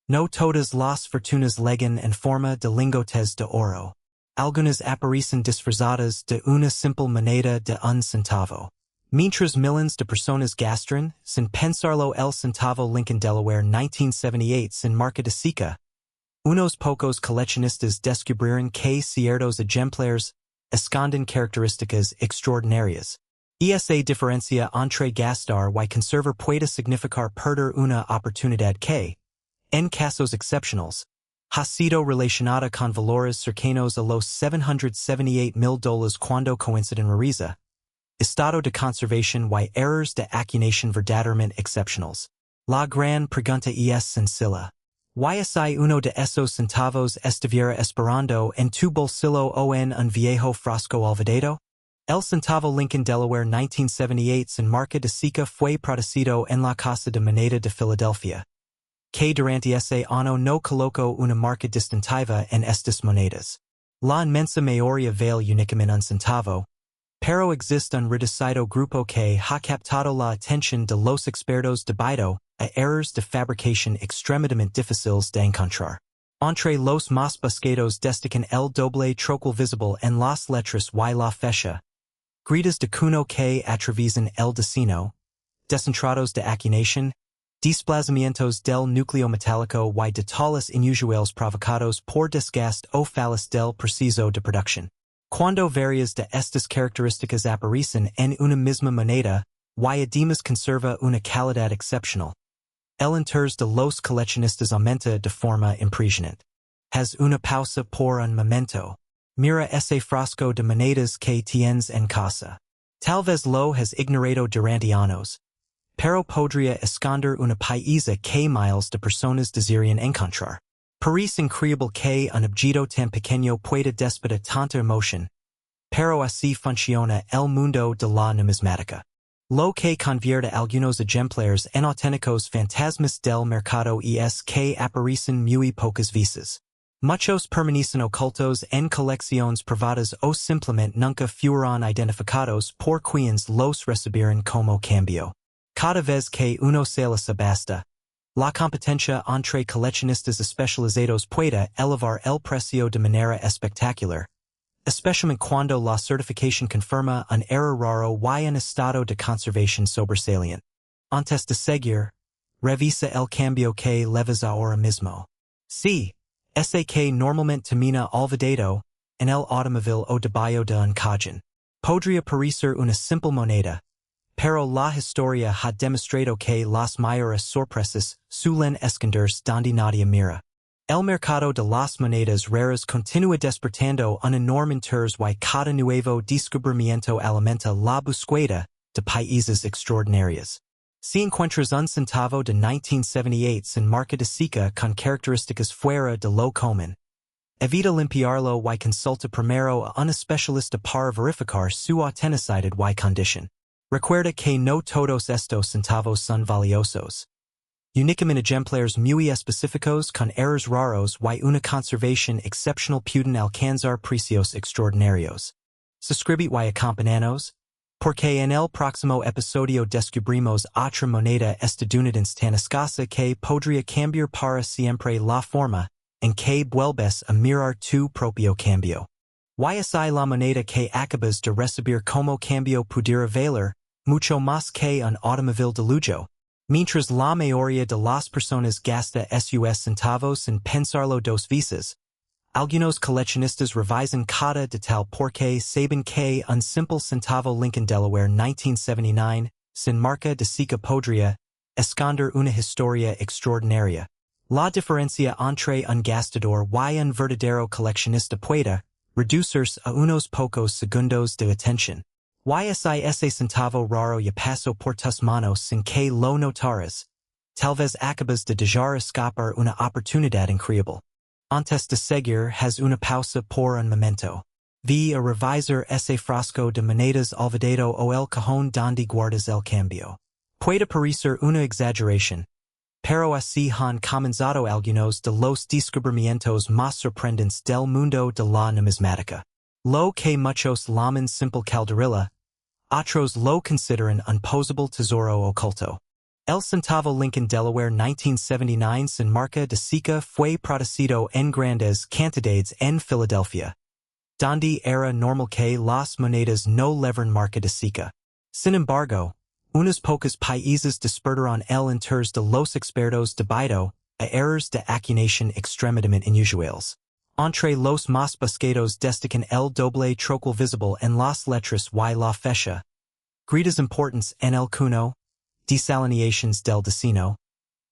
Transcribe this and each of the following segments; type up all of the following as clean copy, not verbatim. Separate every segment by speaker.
Speaker 1: No todas las fortunas leguen en forma de lingotes de oro. Algunas aparecen disfrazadas de una simple moneda de un centavo. Mientras millions de personas gastan, sin pensarlo el centavo Lincoln Delaware 1978 sin marca de seca. Unos pocos coleccionistas descubrieron que ciertos ejemplares esconden características extraordinarias. Esa diferencia entre gastar y conservar puede significar perder una oportunidad que, en casos excepcionales, ha sido relacionada con valores cercanos a los $778,000 cuando coinciden rareza. Estado de conservación y errors de acuñación verdaderamente excepcionales. La gran pregunta es sencilla. ¿Y si uno de esos centavos estuviera esperando en tu bolsillo o en un viejo frasco olvidado? El centavo Lincoln Delaware 1978 sin marca de seca fue producido en la Casa de Moneda de Filadelfia, que durante ese año no colocó una marca distintiva en estas monedas. La inmensa mayoría vale únicamente un centavo, pero existe un reducido grupo que ha captado la atención de los expertos debido a errors de fabricación extremadamente difíciles de encontrar. Entre los más buscados destacan el doble trocal visible en las letras y la fecha, gritas de cuno que atraviesan el destino, descentrados de acuñación, desplazamientos del núcleo metálico y detalles inusuales provocados por desgaste o fallas del proceso de producción. Cuando varias de estas características aparecen en una misma moneda, y además conserva una calidad excepcional, el interés de los coleccionistas aumenta de forma impresionante. Haz una pausa por un momento. Mira ese frasco de monedas que tienes en casa. Tal vez lo has ignorado durante años, pero podría esconder una pieza que miles de personas desearían encontrar. Parece increíble que un objeto tan pequeño pueda despertar tanta emoción, pero así funciona el mundo de la numismática. Lo que convierte algunos ejemplares en auténticos fantasmas del mercado es que aparecen muy pocas veces. Muchos permanecen ocultos en colecciones privadas o simplemente nunca fueron identificados por quienes los recibieron como cambio. Cada vez que uno se la subasta, la competencia entre coleccionistas especializados puede elevar el precio de manera espectacular, especialmente cuando la certificación confirma un error raro y un estado de conservación sobresaliente. Antes de seguir, revisa el cambio que leves ahora mismo. Sí, ese que normalmente termina olvidado en el automóvil o debajo de un cajón. Podría parecer una simple moneda, pero la historia ha demostrado que las mayores sorpresas suelen esconderse donde nadie mira. El mercado de las monedas raras continúa despertando un enorme interés y cada nuevo descubrimiento alimenta la búsqueda de piezas extraordinarias. Si encuentras un centavo de 1978 sin marca de seca con características fuera de lo común, evita limpiarlo y consulta primero a un especialista para verificar su autenticidad y condición. Recuerda que no todos estos centavos son valiosos. Únicamente ejemplares muy específicos con errores raros y una conservación excepcional pueden alcanzar precios extraordinarios. Suscribe y acompáñanos, porque en el próximo episodio descubrimos otra moneda estadounidense tan escasa que podría cambiar para siempre la forma en que vuelves a mirar tu propio cambio. Y si la moneda que acabas de recibir como cambio pudiera valer mucho más que un automóvil de lujo. Mientras la mayoría de las personas gasta sus centavos sin pensarlo dos veces, algunos coleccionistas revisan cada detalle porque saben que un simple centavo Lincoln Delaware 1979, sin marca de seca podría esconder una historia extraordinaria. La diferencia entre un gastador y un verdadero coleccionista puede reducirse a unos pocos segundos de atención. Y si ese centavo raro ya pasó por tus manos sin que lo notaras, tal vez acabas de dejar escapar una oportunidad increíble. Antes de seguir, haz una pausa por un momento. Ve a revisar ese frasco de monedas olvidado o el cajón donde guardas el cambio. Puede parecer una exageración, pero así han comenzado algunos de los descubrimientos más sorprendentes del mundo de la numismática. Lo que muchos llaman simple calderilla, otros lo consideran un posible tesoro oculto. El Centavo, Lincoln, Delaware, 1979. Sin marca de Sica fue producido en grandes cantidades en Philadelphia, donde era normal que las monedas no levern marca de Sica. Sin embargo, unos pocos países despertaron el interés de los expertos debido a errors de acuñación extremadamente inusuales. Entre los más buscados destacan el doble troquel visible en las letras y la fecha, gritas importantes en el cuno, desaliniations del destino,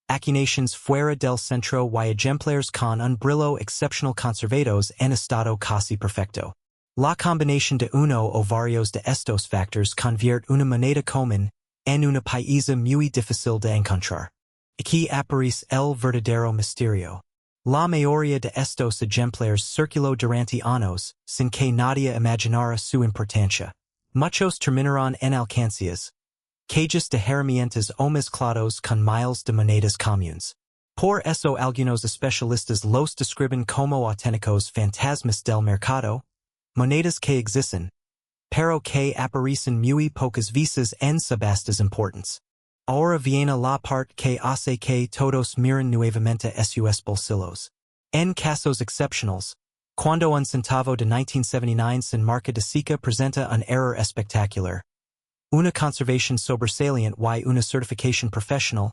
Speaker 1: acuñaciones fuera del centro y ejemplares con un brillo exceptional conservados en estado casi perfecto. La combinación de uno o varios de estos factores convierte una moneda común en una pieza muy difícil de encontrar. Aquí aparece el verdadero misterio. La mayoría de estos ejemplares circuló durante años, sin que nadie imaginara su importancia. Muchos terminaron en alcancías, cajas de herramientas o mezclados con miles de monedas comunes. Por eso algunos especialistas los describen como auténticos fantasmas del mercado, monedas que existen, pero que aparecen muy pocas veces en subastas importantes. Ahora viene la parte que hace que todos miren nuevamente sus bolsillos. En casos excepcionales, cuando un centavo de 1979 sin marca de Sica presenta un error espectacular, una conservación sobresaliente y una certificación profesional,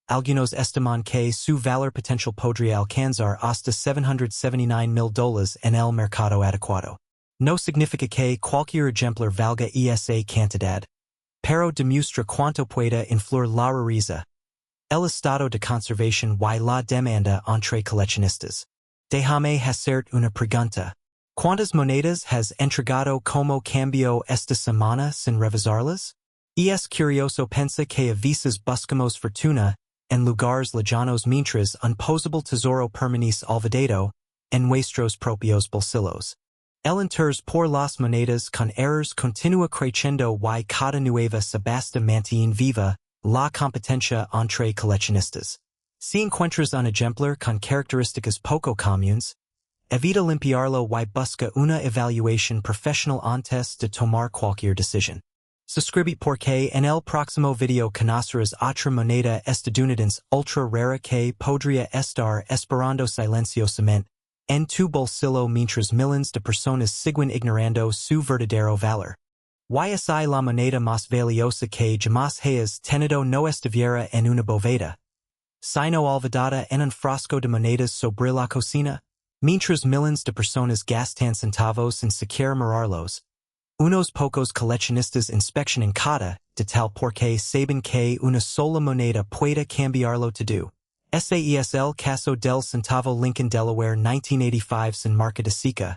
Speaker 1: algunos estiman que su valor potencial podría alcanzar hasta $779,000 en el mercado adecuado. No significa que cualquier ejemplar valga esa cantidad, pero demuestra cuánto puede influir la rareza, el estado de conservación y la demanda entre coleccionistas. Déjame hacerte una pregunta. ¿Cuántas monedas has entregado como cambio esta semana sin revisarlas? Es curioso pensar que a veces buscamos fortuna en lugares lejanos mientras un posible tesoro permanece olvidado en nuestros propios bolsillos. El interés por las monedas con errors continúa creciendo y cada nueva subasta mantiene viva la competencia entre coleccionistas. Si encuentras un ejemplar con características poco comunes, evita limpiarlo y busca una evaluación profesional antes de tomar cualquier decisión. Suscribe porque en el próximo video conocerás otra moneda estadounidense ultra rara que podría estar esperando silenciosamente en tu bolsillo mientras miles de personas siguen ignorando su verdadero valor. YSI, la moneda más valiosa que jamás hayas tenido no estuviera en una bóveda, sino olvidada en un frasco de monedas sobre la cocina, mientras miles de personas gastan centavos sin siquiera mirarlos. Unos pocos coleccionistas inspeccionan cada detalle porque saben que una sola moneda puede cambiarlo todo. SAES el caso del centavo, Lincoln, Delaware, 1985 sin marca de Sica.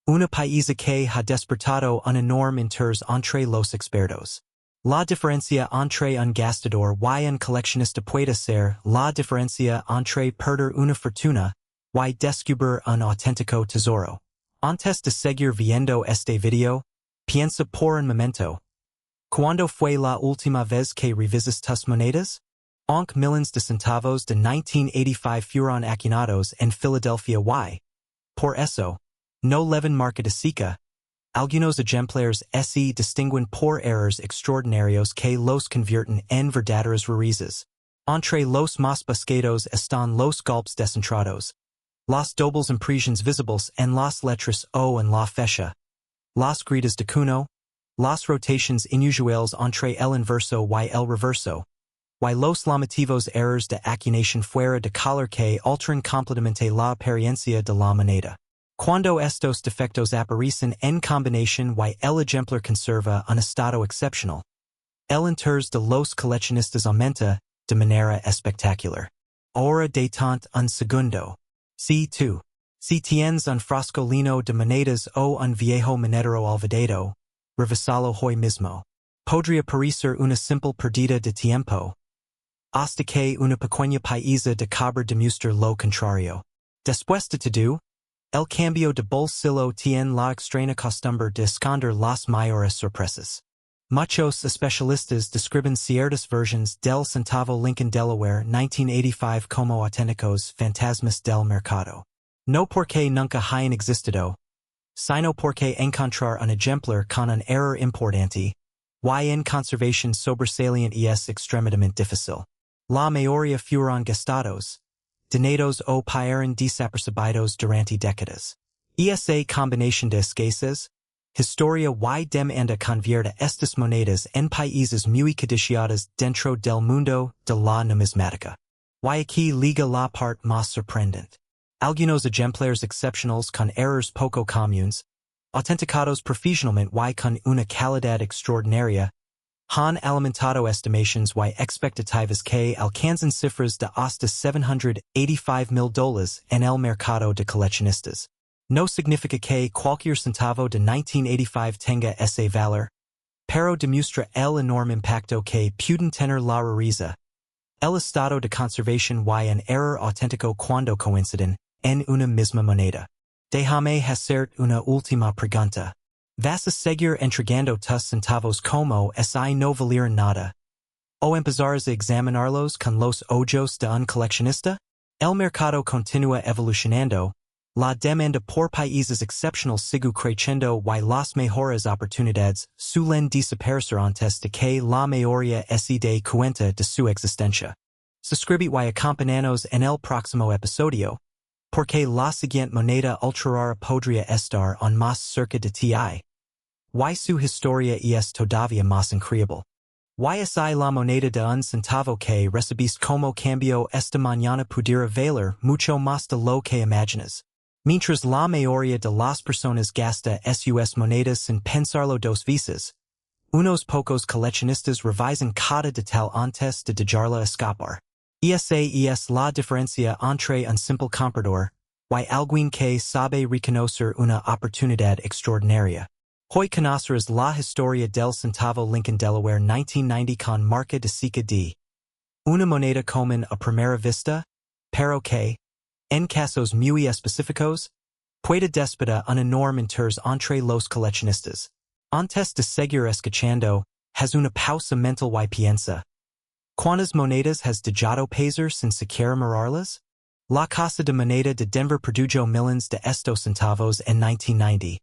Speaker 1: Una pieza que ha despertado un enorme interés entre los expertos. La diferencia entre un gastador y un coleccionista puede ser la diferencia entre perder una fortuna y descubrir un auténtico tesoro. Antes de seguir viendo este video, piensa por un momento. ¿Cuándo fue la última vez que revisas tus monedas? Aunque miles de centavos de 1985 fueron acuñados en Philadelphia y, por eso, no leven marca de Sica. Algunos ejemplares se distinguen por errores extraordinarios que los convierten en verdaderas rarezas. Entre los más buscados están los golpes descentrados, las dobles impresiones visibles en las letras o en la fecha, las gritas de cuno, las rotaciones inusuales entre el inverso y el reverso, y los llamativos errors de acuñación fuera de color que alteran completamente la apariencia de la moneda. Cuando estos defectos aparecen en combinación y el ejemplar conserva un estado excepcional, el interés de los coleccionistas aumenta de manera espectacular. Ahora detente un segundo. Si tienes un frasco lleno de monedas o un viejo monedero olvidado, revisalo hoy mismo. Podría parecer una simple pérdida de tiempo, hasta que una pequeña pieza de cobre demuestra lo contrario. Después de todo, el cambio de bolsillo tiene la extraña costumbre de esconder las mayores sorpresas. Muchos especialistas describen ciertas versiones del centavo Lincoln, Delaware, 1985 como auténticos fantasmas del mercado. No porque nunca hayan existido, sino porque encontrar un ejemplar con un error importante, y en conservación sobresalient es extremidamente difícil. La mayoría fueron gastados, donados o pasaron desapercibidos durante décadas. Esa combinación de escasez, historia y demanda convierte estas monedas en países muy codiciadas dentro del mundo de la numismática. Y aquí liga la parte más sorprendente. Algunos ejemplares excepcionales con errores poco comunes, autenticados profesionalmente y con una calidad extraordinaria, han alimentado estimations y expectativas que alcanzan cifras de hasta $785,000 en el mercado de coleccionistas. No significa que cualquier centavo de 1985 tenga ese valor, pero demuestra el enorme impacto que pueden tener la rareza, el estado de conservación y un error auténtico cuando coinciden en una misma moneda. Déjame hacer una última pregunta. ¿Vas a seguir entregando tus centavos como si no valieran nada? ¿O empezarás a examinarlos con los ojos de un coleccionista? El mercado continúa evolucionando, la demanda por países excepcionales sigue creciendo y las mejores oportunidades suelen desaparecer antes de que la mayoría se dé cuenta de su existencia. Suscribe y acompáñanos en el próximo episodio, porque la siguiente moneda ultra rara podría estar aún más cerca de ti. Y su historia es todavía más increíble. Y es la moneda de un centavo que recibiste como cambio esta mañana pudiera valer mucho más de lo que imaginas. Mientras la mayoría de las personas gasta sus monedas sin pensarlo dos veces, unos pocos coleccionistas revisan cada detalle antes de dejarla escapar. Esa es la diferencia entre un simple comprador y alguien que sabe reconocer una oportunidad extraordinaria. Hoy conocerás la historia del centavo Lincoln Delaware 1990 con marca de Seca D. Una moneda común a primera vista, pero que, en casos muy específicos, puede despertar un enorme interés entre los coleccionistas. Antes de seguir escuchando, haz una pausa mental y piensa. ¿Cuántas monedas has dejado pasar sin siquiera mirarlas? La Casa de Moneda de Denver produjo millones de estos centavos en 1990.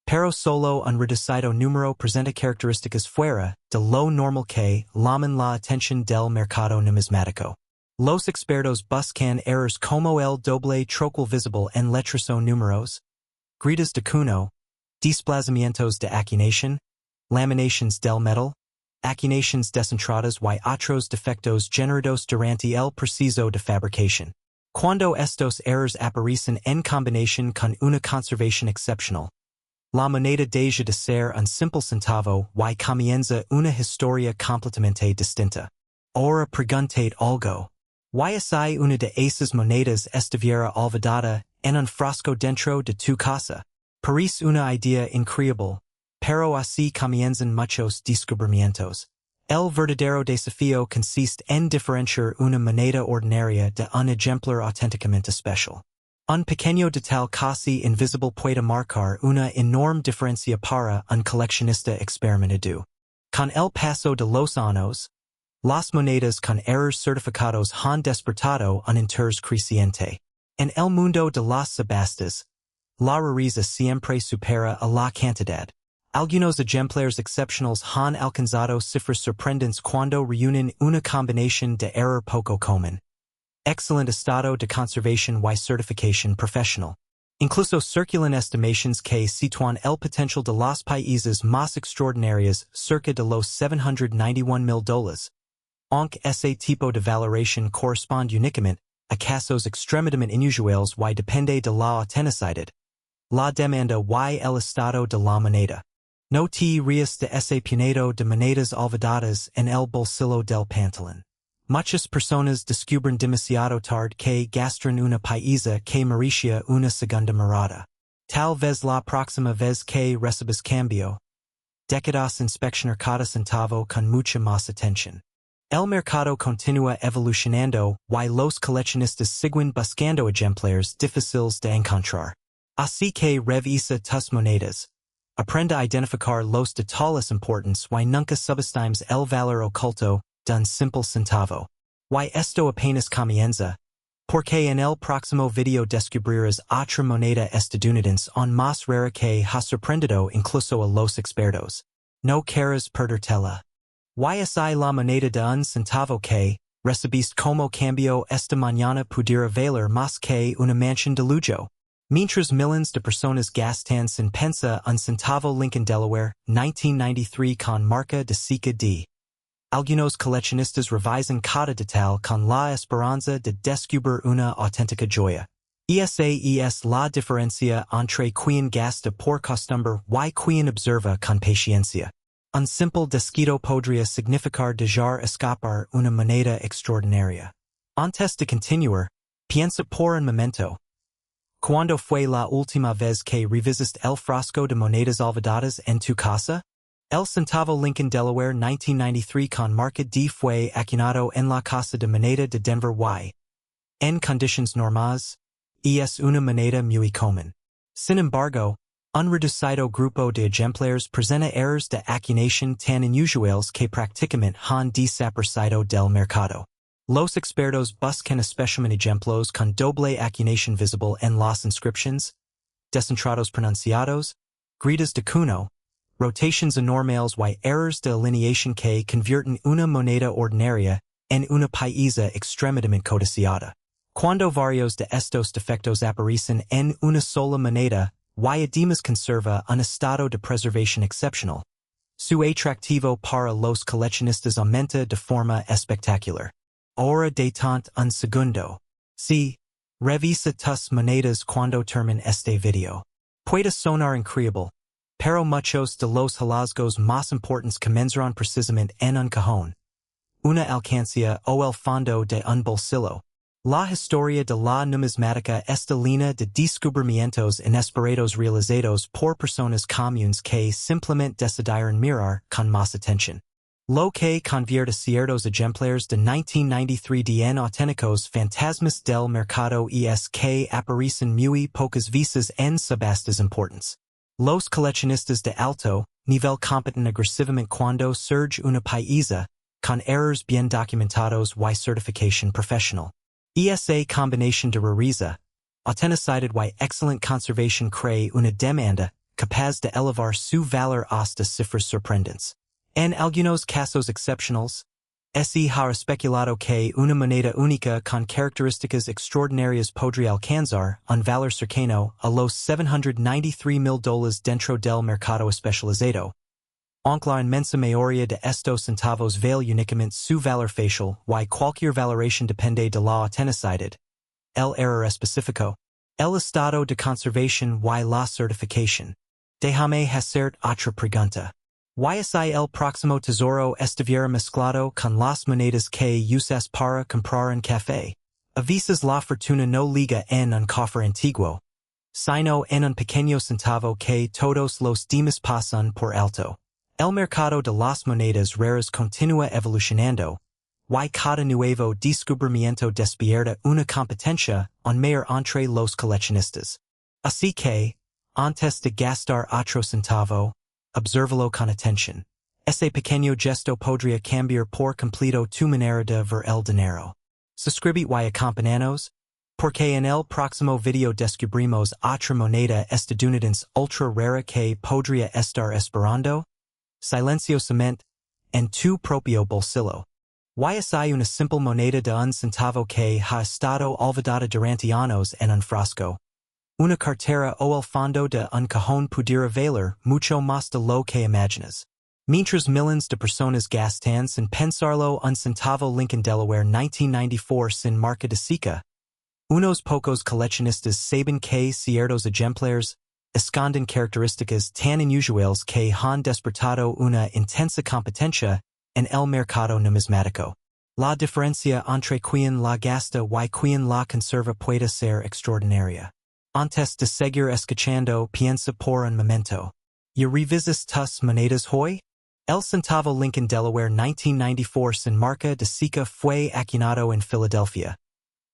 Speaker 1: Pero solo un reducido número presenta características fuera de lo normal que llaman la atención del mercado numismático. Los expertos buscan errores como el doble troquel visible en letras o números, gritas de cuno, desplazamientos de aquinación, laminations del metal, aquinaciones descentradas y otros defectos generados durante el proceso de fabricación. Cuando estos errores aparecen en combinación con una conservación excepcional, la moneda deja de ser un simple centavo y comienza una historia completamente distinta. Ahora preguntate algo. ¿Y si una de esas monedas estuviera olvidada en un frasco dentro de tu casa? Parece una idea increíble, pero así comienzan muchos descubrimientos. El verdadero desafío consiste en diferenciar una moneda ordinaria de un ejemplar auténticamente especial. Un pequeño detalle casi invisible puede marcar una enorme diferencia para un coleccionista experimentado. Con el paso de los años, las monedas con errores certificados han despertado un interés creciente. En el mundo de las subastas, la rareza siempre supera a la cantidad. Algunos ejemplares excepcionales han alcanzado cifras sorprendentes cuando reúnen una combinación de error poco común, excelente estado de conservación y certificación profesional. Incluso circulan estimations que sitúan el potencial de los países más extraordinarios cerca de los $791,000. Aunque ese tipo de valoración corresponde únicamente a casos extremadamente inusuales y depende de la autenticidad, la demanda y el estado de la moneda. No te rías de ese puñado de monedas olvidadas en el bolsillo del pantalón. Muchas personas descubren demasiado tarde que gastaron una paisa que merecía una segunda mirada. Tal vez la próxima vez que recibas cambio, deberás inspeccionar cada centavo con mucha más atención. El mercado continúa evolucionando y los coleccionistas siguen buscando ejemplares difíciles de encontrar. Así que revisa tus monedas. Aprenda a identificar los detalles importantes y nunca subestimes el valor oculto de un simple centavo. Y esto apenas comienza, porque en el próximo video descubrirás otra moneda estadounidense aún más rara que ha sorprendido incluso a los expertos. No caras perdertela. Ysi la moneda de un centavo que, recibiste como cambio esta mañana pudiera valer más que una mansión de lujo. Mientras millions de personas gastan sin pensa un centavo Lincoln Delaware, 1993 con marca de Sica D. Algunos coleccionistas revisan cada detalle con la esperanza de descubrir una auténtica joya. Es la diferencia entre quien gasta por costumbre y quien observa con paciencia. Un simple desquito podría significar dejar escapar una moneda extraordinaria. Antes de continuar, piensa por un momento. ¿Cuándo fue la última vez que revisiste el frasco de monedas olvidadas en tu casa? El centavo Lincoln Delaware 1993 con marca D fue acuñado en la Casa de Moneda de Denver Y. En condiciones normales, es una moneda muy común. Sin embargo, un reducido grupo de ejemplares presenta errores de acuñación tan inusuales que prácticamente han desaparecido del mercado. Los expertos buscan especialmente ejemplos con doble acuñación visible en las inscripciones, descentrados pronunciados, gritas de cuno, rotations anormales y errors de alineación que convierten una moneda ordinaria en una pieza extremadamente codiciada. Cuando varios de estos defectos aparecen en una sola moneda, y además conserva un estado de preservación excepcional, su atractivo para los coleccionistas aumenta de forma espectacular. Ahora detente un segundo. Sí, revisa tus monedas cuando termine este video. Puede sonar increíble, pero muchos de los hallazgos más importantes comenzarán precisamente en un cajón, una alcancía o el fondo de un bolsillo. La historia de la numismática está llena de descubrimientos inesperados realizados por personas comunes que simplemente decidieron mirar con más atención. Lo que convierte ciertos ejemplares de 1993 en auténticos fantasmas del mercado es que aparecen muy pocas veces en subastas importantes. Los coleccionistas de alto nivel compiten agresivamente cuando surge una pieza, con errors bien documentados y certificación profesional. Esa combinación de rareza, autenticidad y excellent conservation crea una demanda capaz de elevar su valor hasta cifras sorprendentes. En algunos casos excepcionales, se ha especulado que una moneda única con características extraordinarias podría alcanzar un valor cercano a los $793,000 dentro del mercado especializado. Aunque la inmensa mayoría de estos centavos vale únicamente su valor facial y cualquier valoración depende de la autenticidad, el error específico, el estado de conservación y la certificación. Déjame hacer otra pregunta. ¿Si el próximo tesoro estuviera mezclado con las monedas que usas para comprar en café? A veces la fortuna no liga en un cofre antiguo, sino en un pequeño centavo que todos los demás pasan por alto. El mercado de las monedas raras continúa evolucionando, y cada nuevo descubrimiento despierta una competencia aún mayor entre los coleccionistas. Así que, antes de gastar otro centavo, obsérvalo con atención. Ese pequeño gesto podría cambiar por completo tu manera de ver el dinero. Suscribe y acompáñanos, porque en el próximo video descubrimos otra moneda estadounidense ultra rara que podría estar esperando silenciosamente en tu propio bolsillo. Si una simple moneda de un centavo que ha estado olvidada durante años en un frasco, una cartera o el fondo de un cajón pudiera valer mucho más de lo que imaginas. Mientras millions de personas gastan sin pensarlo un centavo Lincoln Delaware 1994 sin marca de Sica, unos pocos coleccionistas saben que ciertos ejemplares esconden características tan inusuales que han despertado una intensa competencia en el mercado numismático. La diferencia entre quien la gasta y quien la conserva puede ser extraordinaria. Antes de seguir escuchando, piensa por un momento. ¿Y revisas tus monedas hoy? El centavo Lincoln Delaware 1994 sin marca de Sica fue acuñado en Filadelfia,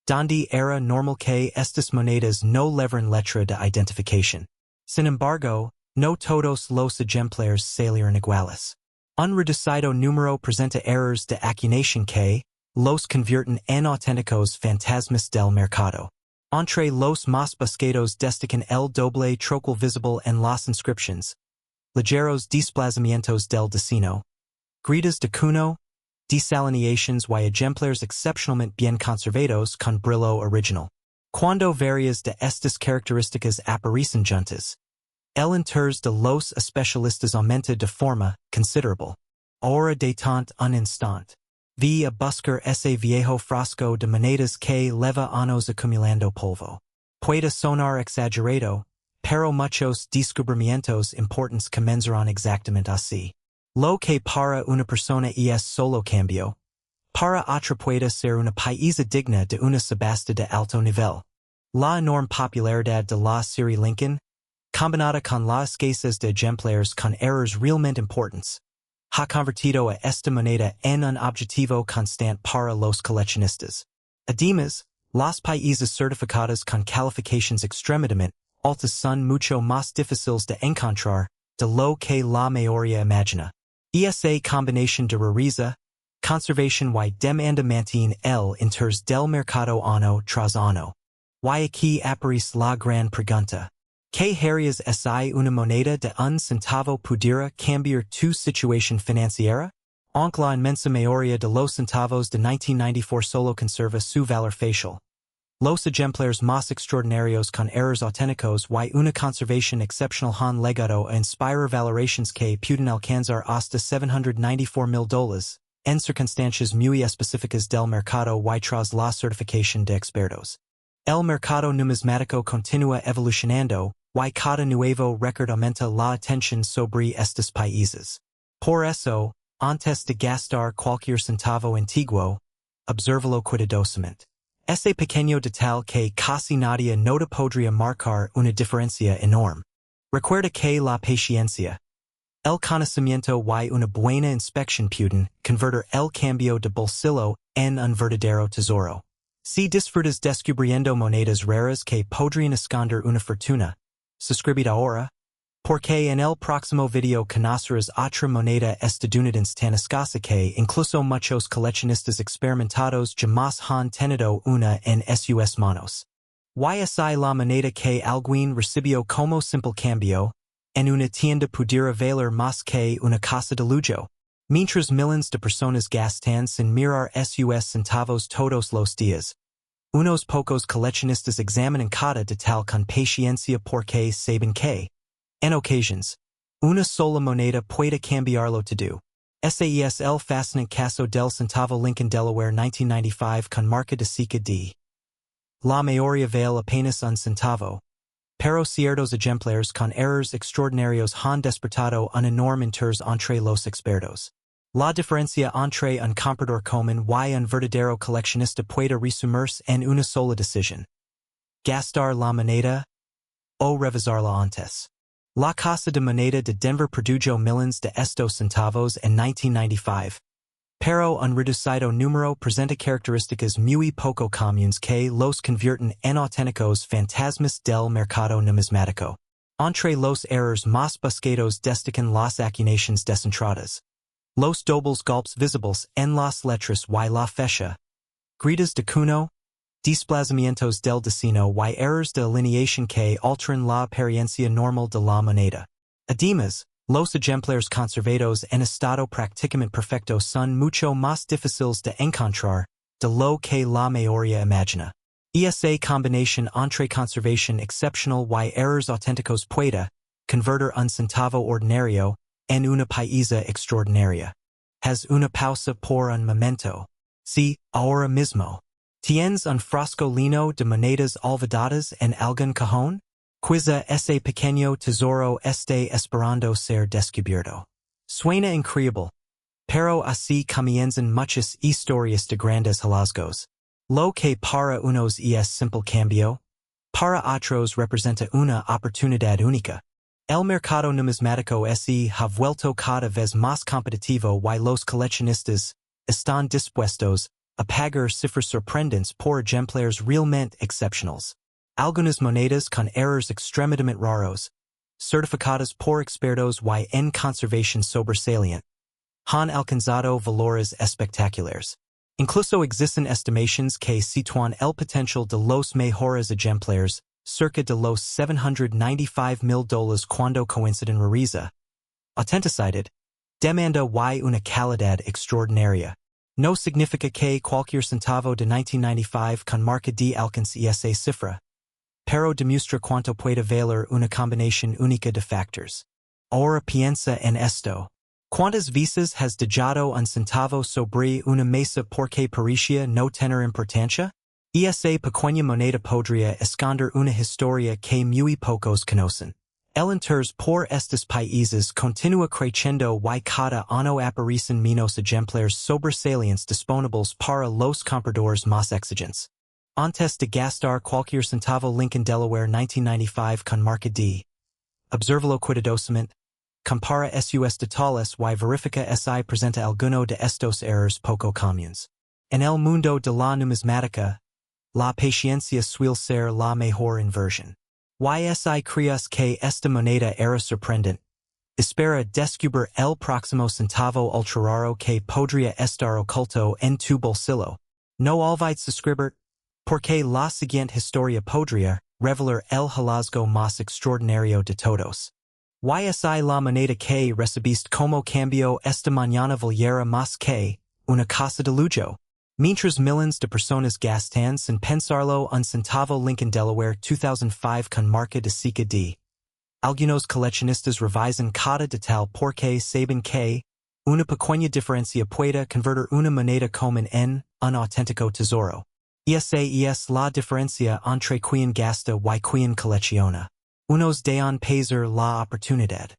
Speaker 1: donde era normal que estas monedas no llevaran letra de identificación. Sin embargo, no todos los ejemplares salieron iguales. Un reducido número presenta errors de acuñación que los convierten en auténticos fantasmas del mercado. Entre los más buscados destacan el doble trocal visible en las inscripciones, ligeros desplazamientos del destino, gritas de cuno, desalineations y ejemplares excepcionalmente bien conservados con brillo original. Cuando varias de estas características aparecen juntas, el interés de los especialistas aumenta de forma considerable. Ahora de tant un instant. Vi a buscar ese viejo frasco de monedas que leva años acumulando polvo. Puede sonar exagerado, pero muchos descubrimientos importantes comenzarán exactamente así. Lo que para una persona es solo cambio, para otra puede ser una paisa digna de una subasta de alto nivel. La enorme popularidad de la serie Lincoln, combinada con la escasez de ejemplares con errores realmente importantes, ha convertido a esta moneda en un objetivo constante para los coleccionistas. Además, las paisas certificadas con calificaciones extremadamente altas son mucho más difíciles de encontrar de lo que la mayoría imagina. Esa combinación de rareza, conservación y demanda mantiene el interés del mercado año tras año. Y aquí aparece la gran pregunta. ¿Qué harías si una moneda de un centavo pudiera cambiar tu situación financiera? Aunque la inmensa mayoría de los centavos de 1994 solo conserva su valor facial. Los ejemplares más extraordinarios con errores auténticos y una conservación excepcional han legado a inspirar valoraciones que pueden alcanzar hasta $794,000, en circunstancias muy específicas del mercado y tras la certificación de expertos. El mercado numismático continúa evolucionando, y cada nuevo récord aumenta la atención sobre estos países. Por eso, antes de gastar cualquier centavo antiguo, obsérvalo cuidadosamente. Ese pequeño detalle que casi nadie nota podría marcar una diferencia enorme. Recuerda que la paciencia, el conocimiento y una buena inspección pueden convertir el cambio de bolsillo en un verdadero tesoro. Si disfrutas descubriendo monedas raras que podrían esconder una fortuna, suscríbete ahora, porque en el próximo video conocerás otra moneda estadounidense tan escasa que incluso muchos coleccionistas experimentados jamás han tenido una en sus manos. Y la moneda que alguien recibió como simple cambio, en una tienda pudiera valer más que una casa de lujo. Mientras millones de personas gastan sin mirar sus centavos todos los días, unos pocos coleccionistas examinan cada detalle con paciencia porque saben que, en ocasiones, una sola moneda puede cambiarlo todo. Ese es el fascinante caso del centavo Lincoln Delaware 1995 con marca de cerca de. La mayoría vale apenas un centavo, pero ciertos ejemplares con errores extraordinarios han despertado un enorme interés entre los expertos. La diferencia entre un comprador común y un verdadero coleccionista puede resumirse en una sola decisión. Gastar la moneda o revisarla antes. La Casa de Moneda de Denver produjo millones de estos centavos en 1995, pero un reducido número presenta características muy poco comunes que los convierten en auténticos fantasmas del mercado numismático. Entre los errores más buscados destacan las acuñaciones descentradas, los dobles golpes visibles en las letras y la fecha, gritas de cuno, desplazamientos del destino y errores de alineación que alteran la apariencia normal de la moneda. Además, los ejemplares conservados en estado prácticamente perfecto son mucho más difíciles de encontrar de lo que la mayoría imagina. Esa combinación entre conservación excepcional y errores auténticos puede convertir un centavo ordinario en una paisa extraordinaria. Haz una pausa por un momento. Sí, ahora mismo. ¿Tienes un frasco lleno de monedas olvidadas en algún cajón? Quizá ese pequeño tesoro esté esperando ser descubierto. Suena increíble, pero así comienzan muchas historias de grandes hallazgos. Lo que para unos es simple cambio, para otros representa una oportunidad única. El mercado numismático se ha vuelto cada vez más competitivo y los coleccionistas están dispuestos a pagar cifras sorprendentes por ejemplares realmente excepcionales. Algunas monedas con errores extremadamente raros, certificadas por expertos y en conservación sobresaliente, han alcanzado valores espectaculares. Incluso existen estimaciones que sitúan el potencial de los mejores ejemplares cerca de los $795,000 cuando coinciden rareza, Authenticated. Demanda y una calidad extraordinaria. No significa que cualquier centavo de 1995 con marca de alcance esa cifra. Pero demuestra cuánto puede valer una combinación única de factors. Ahora piensa en esto. ¿Cuántas veces has dejado un centavo sobre una mesa porque parecía no tener importancia? Esa pequeña moneda podría esconder una historia que muy pocos conocen. El interés por estos países continúa creciendo y cada año aparecen menos ejemplares sobresalientes disponibles para los compradores más exigentes. Antes de gastar cualquier centavo Lincoln Delaware 1995 con marca D. Obsérvalo cuidadosamente. Compara sus detalles y verifica si presenta alguno de estos errores poco comunes. En el mundo de la numismática, la paciencia suele ser la mejor inversión. Si creas que esta moneda era sorprendente, espera descubrir el próximo centavo ultra raro que podría estar oculto en tu bolsillo. No olvides suscribir, porque la siguiente historia podría revelar el hallazgo más extraordinario de todos. Si la moneda que recibiste como cambio esta mañana valiera más que una casa de lujo. Mientras millones de personas gastan sin pensarlo un centavo Lincoln Delaware 2005 con marca de Sika D. Algunos coleccionistas revisan cada detalle porque saben que una pequeña diferencia puede convertir una moneda común en un auténtico tesoro. Esa es la diferencia entre quien gasta y quien colecciona. Unos dejan pasar la oportunidad.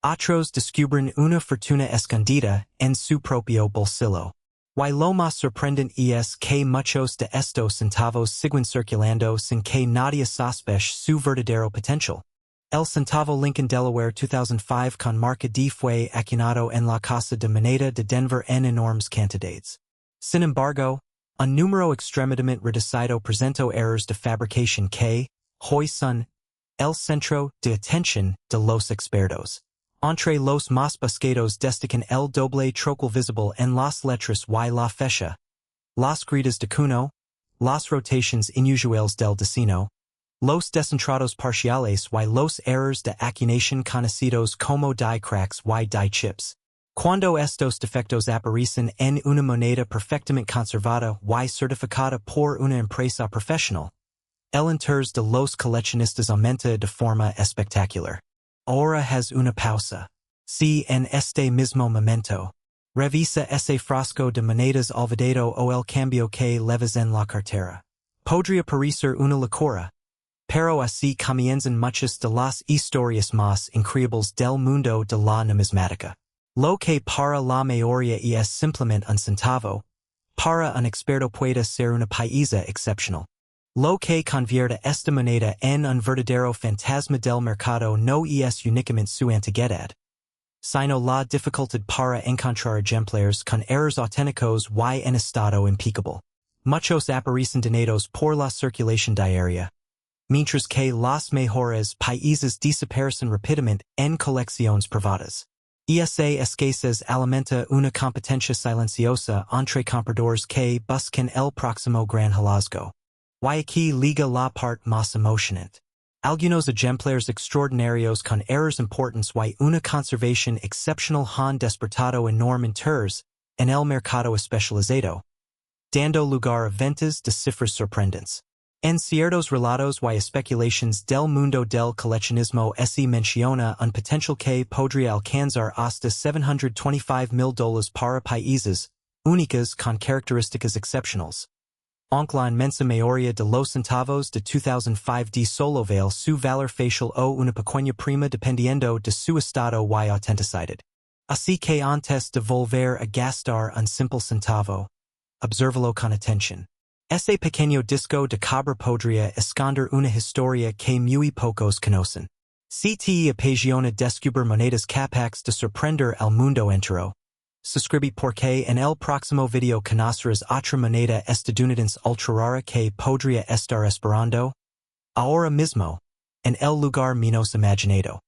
Speaker 1: Otros descubren una fortuna escondida en su propio bolsillo. Y lo más sorprendente es que muchos de estos centavos siguen circulando sin que nadie sospeche su verdadero potencial. El centavo Lincoln Delaware 2005 con marca D fue acuñado en la Casa de Moneda de Denver en enormes cantidades. Sin embargo, un número extremadamente reducido presentó errores de fabricación que, hoy son, el centro de atención de los expertos. Entre los más buscados destacan el doble trocal visible en las letras y la fecha, las gritas de cuno, las rotations inusuales del destino, los descentrados parciales y los errors de acuñación conocidos como die cracks y die chips. Cuando estos defectos aparecen en una moneda perfectamente conservada y certificada por una empresa profesional, el interés de los coleccionistas aumenta de forma espectacular. Ahora has una pausa. Si en este mismo momento, revisa ese frasco de monedas olvidado o el cambio que leves en la cartera. Podría parecer una locura, pero así comienzan muchas de las historias más increíbles del mundo de la numismática. Lo que para la mayoría es simplemente un centavo, para un experto puede ser una pieza excepcional. Lo que convierte esta moneda en un verdadero fantasma del mercado no es únicamente su antigüedad, sino la dificultad para encontrar ejemplares con errores auténticos y en estado impecable. Muchos aparecen donados por la circulación diaria, mientras que los mejores países desaparecen rápidamente en colecciones privadas. Esa escasez alimenta una competencia silenciosa entre compradores que buscan el próximo gran hallazgo. Y aquí liga la parte más emocionante. Algunos ejemplares extraordinarios con errores importantes y una conservación excepcional han despertado enorme interés en el mercado especializado, dando lugar a ventas de cifras sorprendentes. En ciertos relatos y especulaciones del mundo del coleccionismo se menciona un potencial que podría alcanzar hasta $725,000 para países únicas con características excepcionales. Aunque la inmensa mayoría de los centavos de 2005 de solo vale su valor facial o una pequeña prima dependiendo de su estado y autenticidad. Así que antes de volver a gastar un simple centavo, obsérvalo con atención. Ese pequeño disco de cobre podría esconder una historia que muy pocos conocen. Si te apasiona descubrir monedas capaces de sorprender al mundo entero, suscribe porque en el próximo video conocerás otra moneda estadounidense ultra rara que podría estar esperando ahora mismo en el lugar menos imaginado.